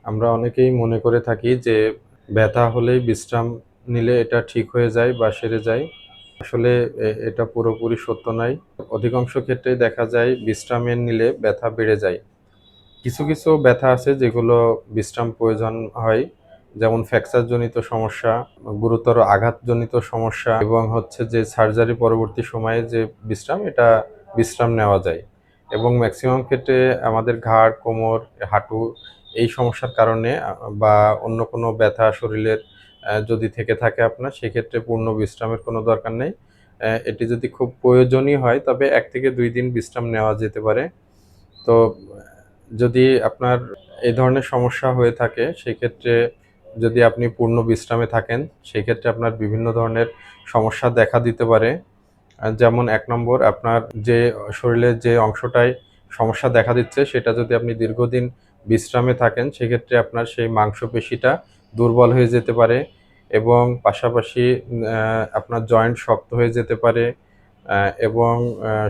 আমরা অনেকেই মনে করে থাকি যে ব্যথা হলেই বিশ্রাম নিলে এটা ঠিক হয়ে যায় বা সেরে যায়। আসলে এটা পুরোপুরি সত্য নয়। অধিকাংশ ক্ষেত্রেই দেখা যায় বিশ্রামের নিলে ব্যথা বেড়ে যায়। কিছু, কিছু ব্যথা আছে যেগুলো বিশ্রাম প্রয়োজন হয়। যেমন ফ্র্যাকচারজনিত সমস্যা, গুরুতর আঘাতজনিত সমস্যা এবং হচ্ছে যে সার্জারি পরবর্তী সময়ে যে বিশ্রাম নেওয়া যায়। এবং ম্যাক্সিমাম ক্ষেত্রে আমাদের ঘাড়, কোমর, হাঁটু এই সমস্যার কারণে বা অন্য কোনো ব্যথা শরীরের যদি থেকে থাকে আপনার, সেক্ষেত্রে পূর্ণ বিশ্রামের কোনো দরকার নেই। এটি যদি খুব প্রয়োজনই হয় তবে ১ থেকে ২ দিন বিশ্রাম নেওয়া যেতে পারে। তো যদি আপনার এই ধরনের সমস্যা হয়ে থাকে, সেক্ষেত্রে যদি আপনি পূর্ণ বিশ্রামে থাকেন, সেক্ষেত্রে আপনার বিভিন্ন ধরনের সমস্যা দেখা দিতে পারে। যেমন ১ নম্বর আপনার যে শরীরের যে অংশটায় সমস্যা দেখা দিচ্ছে, সেটা যদি আপনি দীর্ঘদিন বিশ্রামে থাকেন, সেক্ষেত্রে আপনার সেই মাংসপেশিটা দুর্বল হয়ে যেতে পারে এবং পাশাপাশি আপনার জয়েন্ট শক্ত হয়ে যেতে পারে আ এবং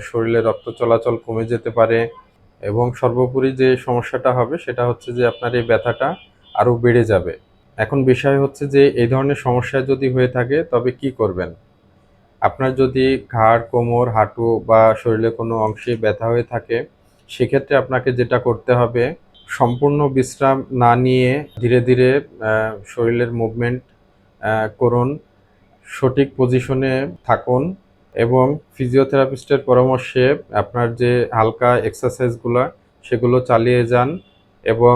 শরীরে রক্ত চলাচল কমে যেতে পারে এবং সর্বোপরি যে সমস্যাটা হবে সেটা হচ্ছে যে আপনার এই ব্যথাটা আরো বেড়ে যাবে। এখন বিষয় হচ্ছে যে এই ধরনের সমস্যা যদি হয়ে থাকে তবে কি করবেন? আপনার যদি ঘাড়, কোমর, হাঁটু বা শরীরের কোনো অংশে ব্যথা হয়ে থাকে, সেক্ষেত্রে আপনাকে যেটা করতে হবে, সম্পূর্ণ বিশ্রাম না নিয়ে ধীরে, ধীরে আ শরীরের মুভমেন্ট করুন, সঠিক পজিশনে থাকুন এবং ফিজিওথেরাপিস্টের পরামর্শে আপনার যে হালকা এক্সারসাইজগুলা, সেগুলো চালিয়ে যান এবং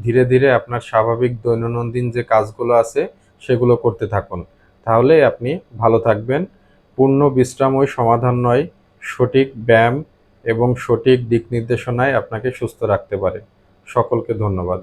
ধীরে, ধীরে আপনার স্বাভাবিক দৈনন্দিন যে কাজগুলো আছে, সেগুলো করতে থাকুন। তাহলেই আপনি ভালো থাকবেন। পূর্ণ বিশ্রামই সমাধান নয়, সঠিক ব্যায়াম এবং সঠিক দিক নির্দেশনায় আপনাকে সুস্থ রাখতে পারে। সকলকে ধন্যবাদ।